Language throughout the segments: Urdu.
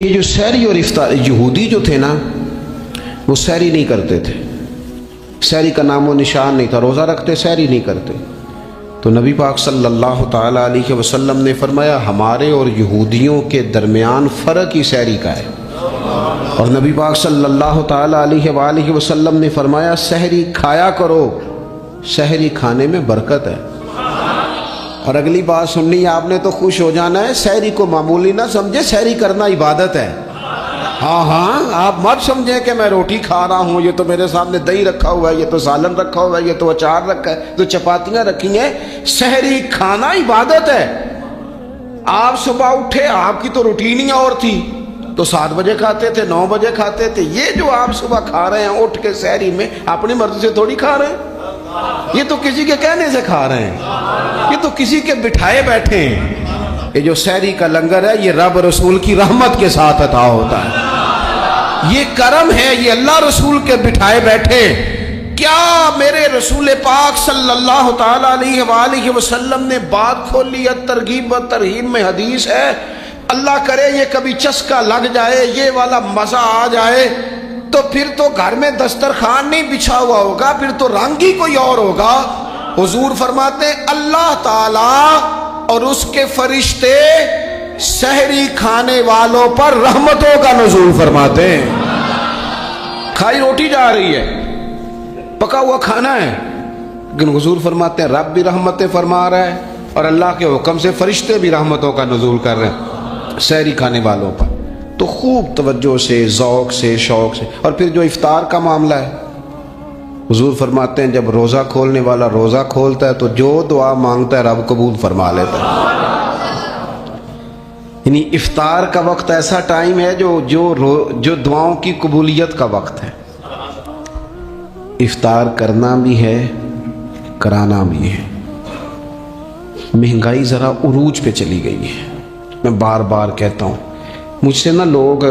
یہ جو سحری اور افطار، یہودی جو تھے نا وہ سحری نہیں کرتے تھے، سحری کا نام و نشان نہیں تھا، روزہ رکھتے سحری نہیں کرتے۔ تو نبی پاک صلی اللہ تعالیٰ علیہ وسلم نے فرمایا ہمارے اور یہودیوں کے درمیان فرق ہی سحری کا ہے، اور نبی پاک صلی اللہ تعالیٰ علیہ وآلہ وسلم نے فرمایا سحری کھایا کرو، سحری کھانے میں برکت ہے۔ اور اگلی بات سننی آپ نے تو خوش ہو جانا ہے، سحری کو معمولی نہ سمجھے، سحری کرنا عبادت ہے۔ ہاں آپ مت سمجھیں کہ میں روٹی کھا رہا ہوں، یہ تو میرے سامنے دہی رکھا ہوا ہے، یہ تو سالن رکھا ہوا ہے، یہ تو اچار رکھا ہے، تو چپاتیاں رکھی ہیں۔ سحری کھانا عبادت ہے۔ آپ صبح اٹھے، آپ کی تو روٹین ہی اور تھی، تو 7 بجے کھاتے تھے، 9 بجے کھاتے تھے۔ یہ جو آپ صبح کھا رہے ہیں اٹھ کے سحری میں، اپنی مرضی سے تھوڑی کھا رہے ہیں، یہ تو کسی کے کہنے سے کھا رہے ہیں، یہ تو کسی کے بٹھائے بیٹھے ہیں۔ یہ جو سحری کا لنگر ہے یہ رب رسول کی رحمت کے ساتھ عطا ہوتا ہے، یہ کرم ہے، یہ اللہ رسول کے بٹھائے بیٹھے۔ کیا میرے رسول پاک صلی اللہ تعالیٰ علیہ وآلہ وسلم نے بات کھولی ہے، ترغیب و ترہیب میں حدیث ہے، اللہ کرے یہ کبھی چسکا لگ جائے، یہ والا مزہ آ جائے، تو پھر تو گھر میں دسترخوان نہیں بچھا ہوا ہوگا، پھر تو رنگ ہی کوئی اور ہوگا۔ حضور فرماتے ہیں اللہ تعالیٰ اور اس کے فرشتے سحری کھانے والوں پر رحمتوں کا نزول فرماتے ہیں۔ کھائی روٹی جا رہی ہے، پکا ہوا کھانا ہے، لیکن حضور فرماتے ہیں رب بھی رحمتیں فرما رہا ہے اور اللہ کے حکم سے فرشتے بھی رحمتوں کا نزول کر رہے ہیں سحری کھانے والوں پر۔ تو خوب توجہ سے، ذوق سے، شوق سے۔ اور پھر جو افطار کا معاملہ ہے، حضور فرماتے ہیں جب روزہ کھولنے والا روزہ کھولتا ہے تو جو دعا مانگتا ہے رب قبول فرما لیتا ہے۔ یعنی افطار کا وقت ایسا ٹائم ہے جو دعاؤں کی قبولیت کا وقت ہے۔ افطار کرنا بھی ہے، کرانا بھی ہے۔ مہنگائی ذرا عروج پہ چلی گئی ہے، میں بار بار کہتا ہوں، مجھ سے نا لوگ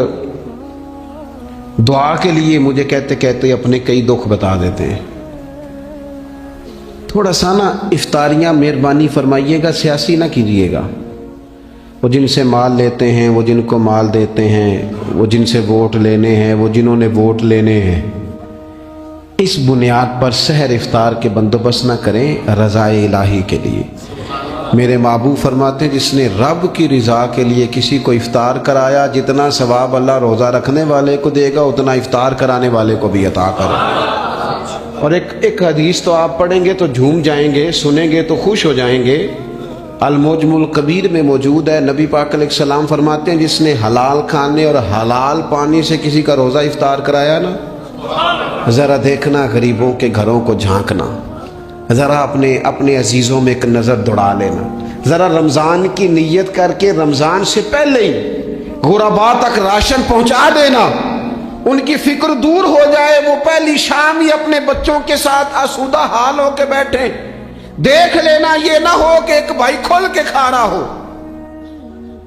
دعا کے لیے مجھے کہتے کہتے اپنے کئی دکھ بتا دیتے ہیں۔ تھوڑا سا نا افطاریاں مہربانی فرمائیے گا سیاسی نہ کیجیے گا۔ وہ جن سے مال لیتے ہیں، وہ جن کو مال دیتے ہیں، وہ جن سے ووٹ لینے ہیں، وہ جنہوں نے ووٹ لینے ہیں، اس بنیاد پر سحر افطار کے بندوبست نہ کریں رضا الہی کے لیے۔ میرے محبوب فرماتے ہیں جس نے رب کی رضا کے لیے کسی کو افطار کرایا، جتنا ثواب اللہ روزہ رکھنے والے کو دے گا اتنا افطار کرانے والے کو بھی عطا کرے۔ اور ایک حدیث تو آپ پڑھیں گے تو جھوم جائیں گے، سنیں گے تو خوش ہو جائیں گے، المعجم الکبیر میں موجود ہے۔ نبی پاک علیہ السلام فرماتے ہیں جس نے حلال کھانے اور حلال پانی سے کسی کا روزہ افطار کرایا نا، ذرا دیکھنا غریبوں کے گھروں کو جھانکنا، ذرا اپنے عزیزوں میں ایک نظر دوڑا لینا، ذرا رمضان کی نیت کر کے رمضان سے پہلے ہی غرباء تک راشن پہنچا دینا، ان کی فکر دور ہو جائے، وہ پہلی شام ہی اپنے بچوں کے ساتھ آسودہ حال ہو کے بیٹھیں۔ دیکھ لینا یہ نہ ہو کہ ایک بھائی کھول کے کھا رہا ہو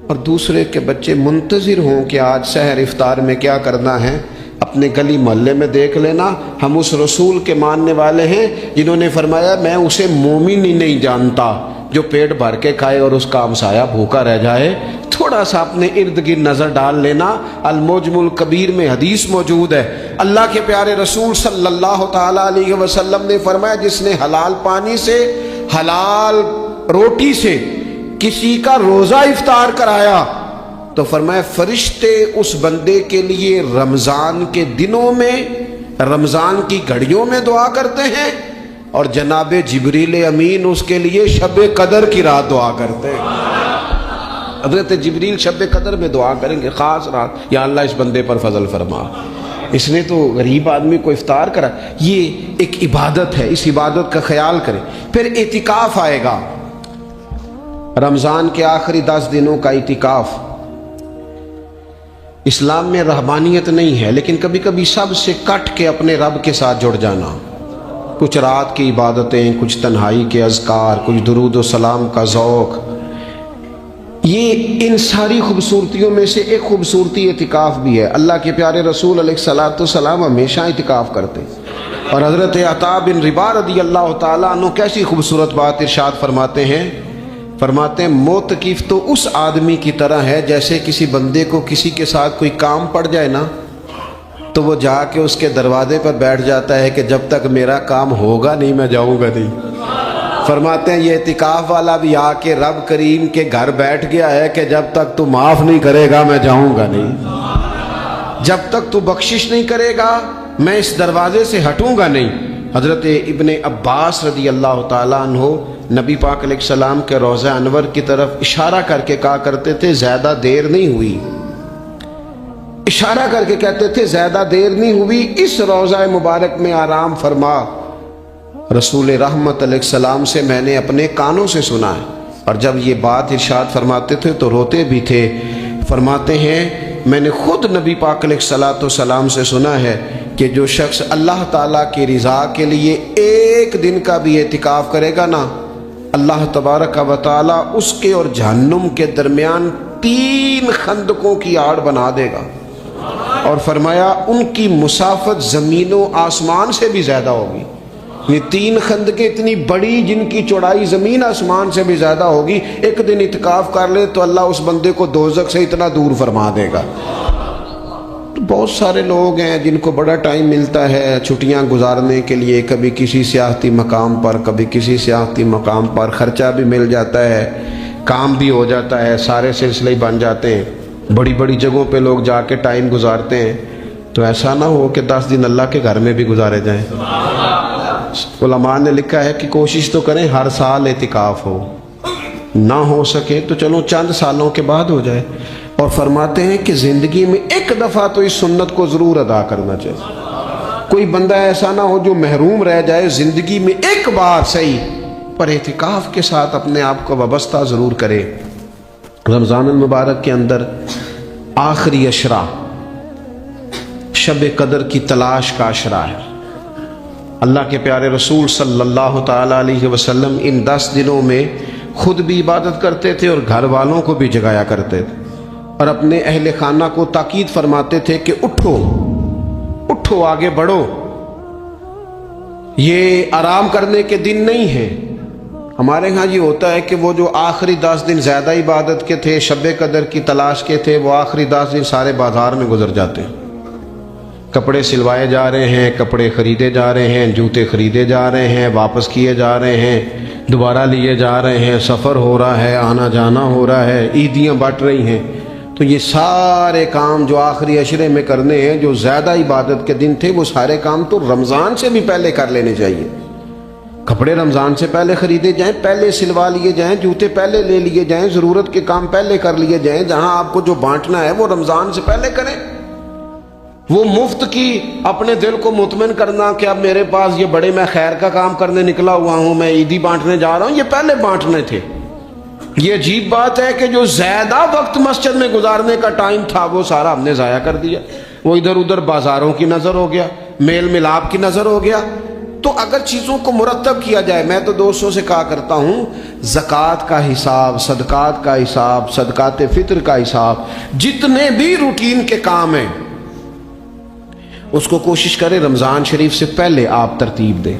اور دوسرے کے بچے منتظر ہوں کہ آج سحر افطار میں کیا کرنا ہے۔ اپنے گلی محلے میں دیکھ لینا، ہم اس رسول کے ماننے والے ہیں جنہوں نے فرمایا میں اسے مومن ہی نہیں جانتا جو پیٹ بھر کے کھائے اور اس کا ہمسایہ بھوکا رہ جائے۔ تھوڑا سا اپنے ارد گرد نظر ڈال لینا، المعجم الکبیر میں حدیث موجود ہے۔ اللہ کے پیارے رسول صلی اللہ تعالیٰ علیہ وسلم نے فرمایا جس نے حلال پانی سے، حلال روٹی سے کسی کا روزہ افطار کرایا تو فرمایا فرشتے اس بندے کے لیے رمضان کے دنوں میں، رمضان کی گھڑیوں میں دعا کرتے ہیں، اور جناب جبریل امین اس کے لیے شب قدر کی رات دعا کرتے ہیں۔ حضرت جبریل شب قدر میں دعا کریں گے، خاص رات، یا اللہ اس بندے پر فضل فرما، اس نے تو غریب آدمی کو افطار کرا۔ یہ ایک عبادت ہے، اس عبادت کا خیال کریں۔ پھر اعتکاف آئے گا، رمضان کے آخری 10 دنوں کا اعتکاف۔ اسلام میں رہبانیت نہیں ہے، لیکن کبھی کبھی سب سے کٹ کے اپنے رب کے ساتھ جڑ جانا، کچھ رات کی عبادتیں، کچھ تنہائی کے اذکار، کچھ درود و سلام کا ذوق، یہ ان ساری خوبصورتیوں میں سے ایک خوبصورتی اعتکاف بھی ہے۔ اللہ کے پیارے رسول علیہ الصلوۃ والسلام ہمیشہ اعتکاف کرتے، اور حضرت عطا بن رباح رضی اللہ تعالیٰ عنہ کیسی خوبصورت بات ارشاد فرماتے ہیں فرماتے ہیں موتقف تو اس آدمی کی طرح ہے جیسے کسی بندے کو کسی کے ساتھ کوئی کام پڑ جائے نا تو وہ جا کے اس کے دروازے پر بیٹھ جاتا ہے کہ جب تک میرا کام ہوگا نہیں میں جاؤں گا نہیں۔ فرماتے ہیں یہ اعتکاف والا بھی آ کے رب کریم کے گھر بیٹھ گیا ہے کہ جب تک تو معاف نہیں کرے گا میں جاؤں گا نہیں، جب تک تو بخشش نہیں کرے گا میں اس دروازے سے ہٹوں گا نہیں۔ حضرت ابن عباس رضی اللہ تعالیٰ عنہ نبی پاک علیہ السلام کے روضہ انور کی طرف اشارہ کر کے کہا کرتے تھے زیادہ دیر نہیں ہوئی، اشارہ کر کے کہتے تھے زیادہ دیر نہیں ہوئی، اس روضہ مبارک میں آرام فرما۔ رسول رحمت علیہ السلام سے میں نے اپنے کانوں سے سنا ہے، اور جب یہ بات ارشاد فرماتے تھے تو روتے بھی تھے۔ فرماتے ہیں میں نے خود نبی پاک علیہ السلام سے سنا ہے کہ جو شخص اللہ تعالیٰ کی رضا کے لیے ایک دن کا بھی اعتکاف کرے گا نا، اللہ تبارک و تعالیٰ اس کے اور جہنم کے درمیان 3 خندقوں کی آڑ بنا دے گا، اور فرمایا ان کی مسافت زمین و آسمان سے بھی زیادہ ہوگی۔ یہ 3 خندقیں اتنی بڑی جن کی چوڑائی زمین آسمان سے بھی زیادہ ہوگی، ایک دن اعتکاف کر لے تو اللہ اس بندے کو دوزخ سے اتنا دور فرما دے گا۔ بہت سارے لوگ ہیں جن کو بڑا ٹائم ملتا ہے چھٹیاں گزارنے کے لیے، کبھی کسی سیاحتی مقام پر کبھی کسی سیاحتی مقام پر، خرچہ بھی مل جاتا ہے، کام بھی ہو جاتا ہے، سارے سلسلے بن جاتے ہیں، بڑی بڑی جگہوں پہ لوگ جا کے ٹائم گزارتے ہیں۔ تو ایسا نہ ہو کہ 10 دن اللہ کے گھر میں بھی گزارے جائیں۔ علماء نے لکھا ہے کہ کوشش تو کریں ہر سال اعتکاف ہو، نہ ہو سکے تو چلو چند سالوں کے بعد ہو جائے۔ اور فرماتے ہیں کہ زندگی میں ایک دفعہ تو اس سنت کو ضرور ادا کرنا چاہیے۔ کوئی بندہ ایسا نہ ہو جو محروم رہ جائے، زندگی میں ایک بار صحیح پر اعتکاف کے ساتھ اپنے آپ کو وابستہ ضرور کرے۔ رمضان المبارک کے اندر آخری عشرہ شب قدر کی تلاش کا عشرہ ہے۔ اللہ کے پیارے رسول صلی اللہ تعالیٰ علیہ وسلم ان 10 دنوں میں خود بھی عبادت کرتے تھے اور گھر والوں کو بھی جگایا کرتے تھے، اور اپنے اہل خانہ کو تاکید فرماتے تھے کہ اٹھو اٹھو، آگے بڑھو، یہ آرام کرنے کے دن نہیں ہیں۔ ہمارے ہاں یہ ہوتا ہے کہ وہ جو آخری 10 دن زیادہ عبادت کے تھے، شب قدر کی تلاش کے تھے، وہ آخری 10 دن سارے بازار میں گزر جاتے ہیں، کپڑے سلوائے جا رہے ہیں، کپڑے خریدے جا رہے ہیں، جوتے خریدے جا رہے ہیں، واپس کیے جا رہے ہیں، دوبارہ لیے جا رہے ہیں، سفر ہو رہا ہے، آنا جانا ہو رہا ہے، عیدیاں بٹ رہی ہیں۔ تو یہ سارے کام جو آخری عشرے میں کرنے ہیں، جو زیادہ عبادت کے دن تھے، وہ سارے کام تو رمضان سے بھی پہلے کر لینے چاہیے۔ کپڑے رمضان سے پہلے خریدے جائیں، پہلے سلوا لیے جائیں، جوتے پہلے لے لیے جائیں، ضرورت کے کام پہلے کر لیے جائیں۔ جہاں آپ کو جو بانٹنا ہے وہ رمضان سے پہلے کریں۔ وہ مفت کی اپنے دل کو مطمئن کرنا کہ اب میرے پاس یہ بڑے میں خیر کا کام کرنے نکلا ہوا ہوں، میں عیدی بانٹنے جا رہا ہوں، یہ پہلے بانٹنے تھے۔ یہ عجیب بات ہے کہ جو زیادہ وقت مسجد میں گزارنے کا ٹائم تھا وہ سارا ہم نے ضائع کر دیا، وہ ادھر ادھر بازاروں کی نظر ہو گیا، میل ملاپ کی نظر ہو گیا۔ تو اگر چیزوں کو مرتب کیا جائے، میں تو دوستوں سے کہا کرتا ہوں زکوٰۃ کا حساب، صدقات کا حساب، صدقات فطر کا حساب، جتنے بھی روٹین کے کام ہیں اس کو کوشش کریں رمضان شریف سے پہلے آپ ترتیب دیں،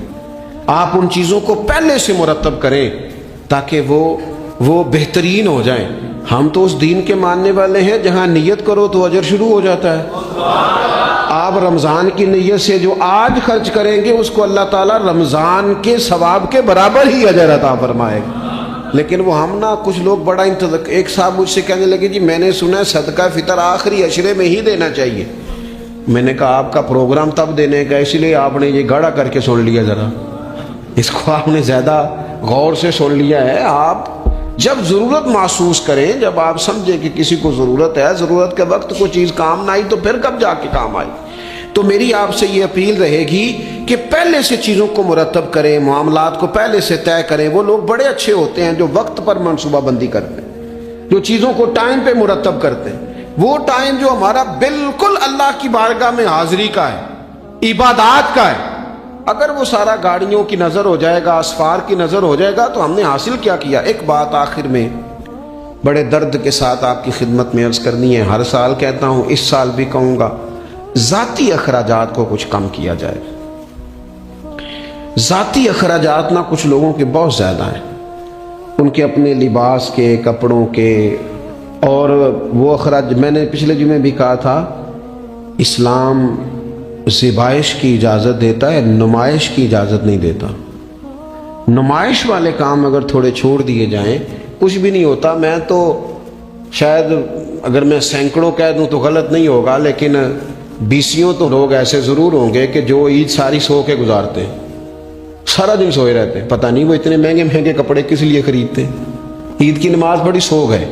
آپ ان چیزوں کو پہلے سے مرتب کریں تاکہ وہ بہترین ہو جائیں۔ ہم تو اس دین کے ماننے والے ہیں جہاں نیت کرو تو اجر شروع ہو جاتا ہے۔ آپ رمضان کی نیت سے جو آج خرچ کریں گے اس کو اللہ تعالیٰ رمضان کے ثواب کے برابر ہی اجر عطا فرمائے گا۔ لیکن وہ ہم نا کچھ لوگ بڑا ایک صاحب مجھ سے کہنے لگے جی میں نے سنا ہے صدقہ فطر آخری عشرے میں ہی دینا چاہیے۔ میں نے کہا آپ کا پروگرام تب دینے کا، اس لیے آپ نے یہ گاڑا کر کے سن لیا، ذرا اس کو آپ نے زیادہ غور سے سن لیا ہے۔ آپ جب ضرورت محسوس کریں، جب آپ سمجھیں کہ کسی کو ضرورت ہے، ضرورت کے وقت کوئی چیز کام نہ آئی تو پھر کب جا کے کام آئی۔ تو میری آپ سے یہ اپیل رہے گی کہ پہلے سے چیزوں کو مرتب کریں، معاملات کو پہلے سے طے کریں۔ وہ لوگ بڑے اچھے ہوتے ہیں جو وقت پر منصوبہ بندی کرتے ہیں، جو چیزوں کو ٹائم پہ مرتب کرتے ہیں۔ وہ ٹائم جو ہمارا بالکل اللہ کی بارگاہ میں حاضری کا ہے، عبادات کا ہے، اگر وہ سارا گاڑیوں کی نظر ہو جائے گا، اسفار کی نظر ہو جائے گا تو ہم نے حاصل کیا کیا۔ ایک بات آخر میں بڑے درد کے ساتھ آپ کی خدمت میں عرض کرنی ہے، ہر سال کہتا ہوں، اس سال بھی کہوں گا، ذاتی اخراجات کو کچھ کم کیا جائے۔ ذاتی اخراجات نہ کچھ لوگوں کے بہت زیادہ ہیں۔ ان کے اپنے لباس کے، کپڑوں کے، اور وہ اخراج میں نے پچھلے جمعے بھی کہا تھا، اسلام ذبائش کی اجازت دیتا ہے، نمائش کی اجازت نہیں دیتا۔ نمائش والے کام اگر تھوڑے چھوڑ دیے جائیں کچھ بھی نہیں ہوتا۔ میں تو شاید اگر میں سینکڑوں کہہ دوں تو غلط نہیں ہوگا، لیکن بیسیوں تو لوگ ایسے ضرور ہوں گے کہ جو عید ساری سو کے گزارتے ہیں، سارا دن سوئے رہتے ہیں۔ پتہ نہیں وہ اتنے مہنگے مہنگے کپڑے کس لیے خریدتے ہیں، عید کی نماز پڑھی سو گئے،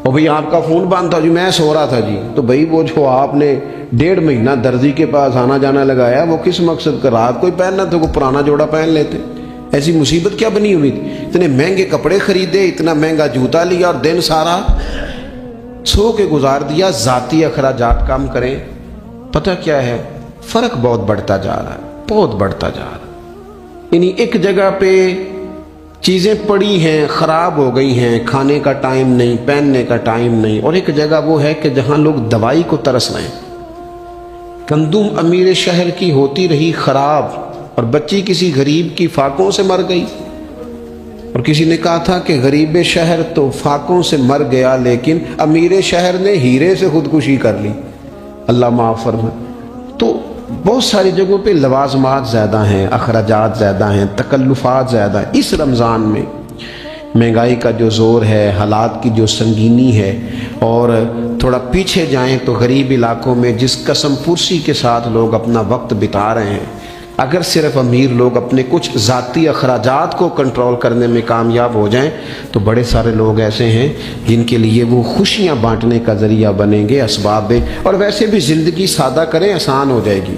اور بھئی آپ کا فون بند تھا جی میں سو رہا تھا جی، تو بھئی وہ جو آپ نے 1.5 مہینہ درزی کے پاس آنا جانا لگایا وہ کس مقصد کا؟ رات کوئی پہننا تو کوئی پرانا جوڑا پہن لیتے۔ ایسی مصیبت کیا بنی ہوئی تھی؟ اتنے مہنگے کپڑے خریدے، اتنا مہنگا جوتا لیا، اور دن سارا سو کے گزار دیا۔ ذاتی اخراجات کم کریں۔ پتہ کیا ہے، فرق بہت بڑھتا جا رہا ہے، بہت بڑھتا جا رہا ہے۔ یعنی ایک جگہ پہ چیزیں پڑی ہیں، خراب ہو گئی ہیں، کھانے کا ٹائم نہیں، پہننے کا ٹائم نہیں، اور ایک جگہ وہ ہے کہ جہاں لوگ دوائی کو ترس رہے ہیں۔ گندم امیر شہر کی ہوتی رہی خراب، اور بچی کسی غریب کی فاقوں سے مر گئی، اور کسی نے کہا تھا کہ غریب شہر تو فاقوں سے مر گیا لیکن امیر شہر نے ہیرے سے خودکشی کر لی، اللہ معاف فرمائے۔ تو بہت ساری جگہوں پہ لوازمات زیادہ ہیں، اخراجات زیادہ ہیں، تکلفات زیادہ ہیں۔ اس رمضان میں مہنگائی کا جو زور ہے، حالات کی جو سنگینی ہے، اور تھوڑا پیچھے جائیں تو غریب علاقوں میں جس قسم پرسی کے ساتھ لوگ اپنا وقت بتا رہے ہیں، اگر صرف امیر لوگ اپنے کچھ ذاتی اخراجات کو کنٹرول کرنے میں کامیاب ہو جائیں تو بڑے سارے لوگ ایسے ہیں جن کے لیے وہ خوشیاں بانٹنے کا ذریعہ بنیں گے، اسباب۔ اور ویسے بھی زندگی سادہ کریں، آسان ہو جائے گی۔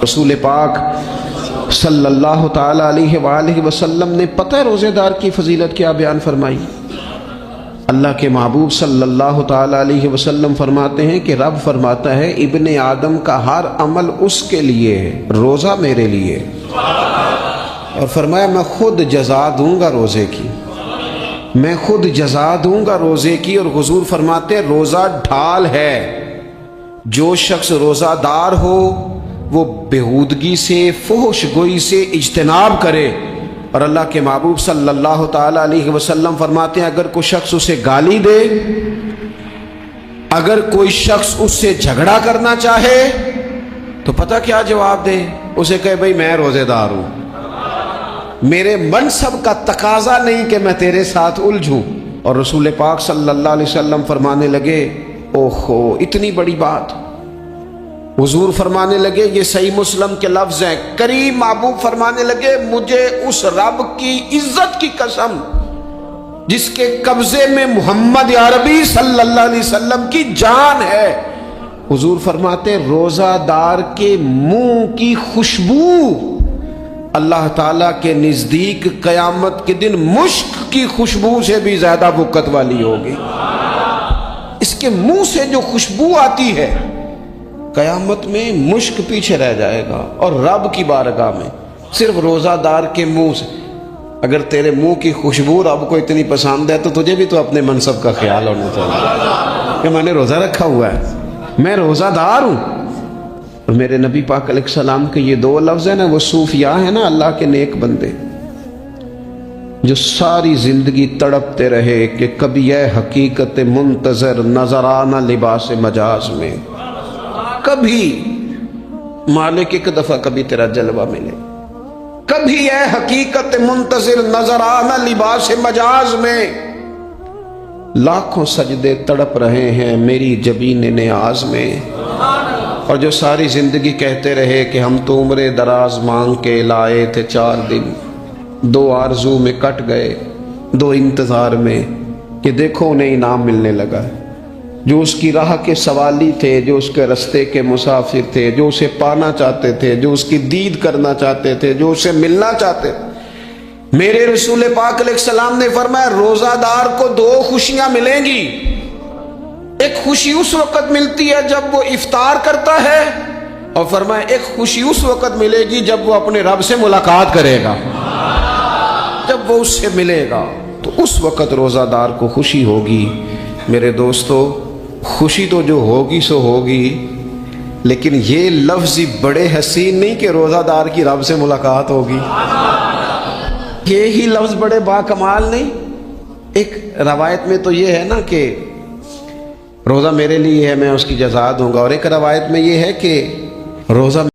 رسول پاک صلی اللہ تعالی علیہ وآلہ وسلم نے پتہ ہے روزے دار کی فضیلت کیا بیان فرمائی؟ اللہ کے محبوب صلی اللہ تعالی علیہ وسلم فرماتے ہیں کہ رب فرماتا ہے ابن آدم کا ہر عمل اس کے لیے ہے، روزہ میرے لیے، اور فرمایا میں خود جزا دوں گا روزے کی، میں خود جزا دوں گا روزے کی۔ اور حضور فرماتے ہیں روزہ ڈھال ہے، جو شخص روزہ دار ہو وہ بےہودگی سے، فحش گوئی سے اجتناب کرے۔ اور اللہ کے محبوب صلی اللہ تعالی علیہ وسلم فرماتے ہیں اگر کوئی شخص اسے گالی دے، اگر کوئی شخص اس سے جھگڑا کرنا چاہے تو پتہ کیا جواب دے؟ اسے کہے بھئی میں روزے دار ہوں، میرے منصب کا تقاضا نہیں کہ میں تیرے ساتھ الجھوں۔ اور رسول پاک صلی اللہ علیہ وسلم فرمانے لگے اوہو اتنی بڑی بات۔ حضور فرمانے لگے، یہ صحیح مسلم کے لفظ ہیں، کریم محبوب فرمانے لگے مجھے اس رب کی عزت کی قسم جس کے قبضے میں محمد عربی صلی اللہ علیہ وسلم کی جان ہے، حضور فرماتے روزہ دار کے منہ کی خوشبو اللہ تعالیٰ کے نزدیک قیامت کے دن مشک کی خوشبو سے بھی زیادہ بکت والی ہوگی۔ اس کے منہ سے جو خوشبو آتی ہے قیامت میں مشک پیچھے رہ جائے گا، اور رب کی بارگاہ میں صرف روزہ دار کے منہ سے۔ اگر تیرے منہ کی خوشبو رب کو اتنی پسند ہے تو تجھے بھی تو اپنے منصب کا خیال ہونا چاہیے کہ میں نے روزہ رکھا ہوا ہے، میں روزہ دار ہوں۔ اور میرے نبی پاک علیہ السلام کے یہ 2 لفظ ہیں نا، وہ صوفیاء ہیں نا، اللہ کے نیک بندے جو ساری زندگی تڑپتے رہے کہ کبھی اے حقیقت منتظر نظر آنا لباس مجاز میں، کبھی مالک ایک دفعہ کبھی تیرا جلوہ ملے، کبھی اے حقیقت منتظر نظر آنا لباس مجاز میں۔ لاکھوں سجدے تڑپ رہے ہیں میری جبین نیاز میں، اور جو ساری زندگی کہتے رہے کہ ہم تو عمر دراز مانگ کے لائے تھے 4 دن، 2 آرزو میں کٹ گئے، 2 انتظار میں، کہ دیکھو انہیں انعام ملنے لگا ہے۔ جو اس کی راہ کے سوالی تھے، جو اس کے رستے کے مسافر تھے، جو اسے پانا چاہتے تھے، جو اس کی دید کرنا چاہتے تھے، جو اسے ملنا چاہتے تھے، میرے رسول پاک علیہ السلام نے فرمایا روزہ دار کو 2 خوشیاں ملیں گی۔ ایک خوشی اس وقت ملتی ہے جب وہ افطار کرتا ہے، اور فرمایا ایک خوشی اس وقت ملے گی جب وہ اپنے رب سے ملاقات کرے گا، جب وہ اس سے ملے گا تو اس وقت روزہ دار کو خوشی ہوگی۔ میرے دوستو خوشی تو جو ہوگی سو ہوگی، لیکن یہ لفظ بڑے حسین نہیں کہ روزہ دار کی رب سے ملاقات ہوگی، یہی لفظ بڑے باکمال نہیں ایک روایت میں تو یہ ہے نا کہ روزہ میرے لیے ہے، میں اس کی جزا دوں گا، اور ایک روایت میں یہ ہے کہ روزہ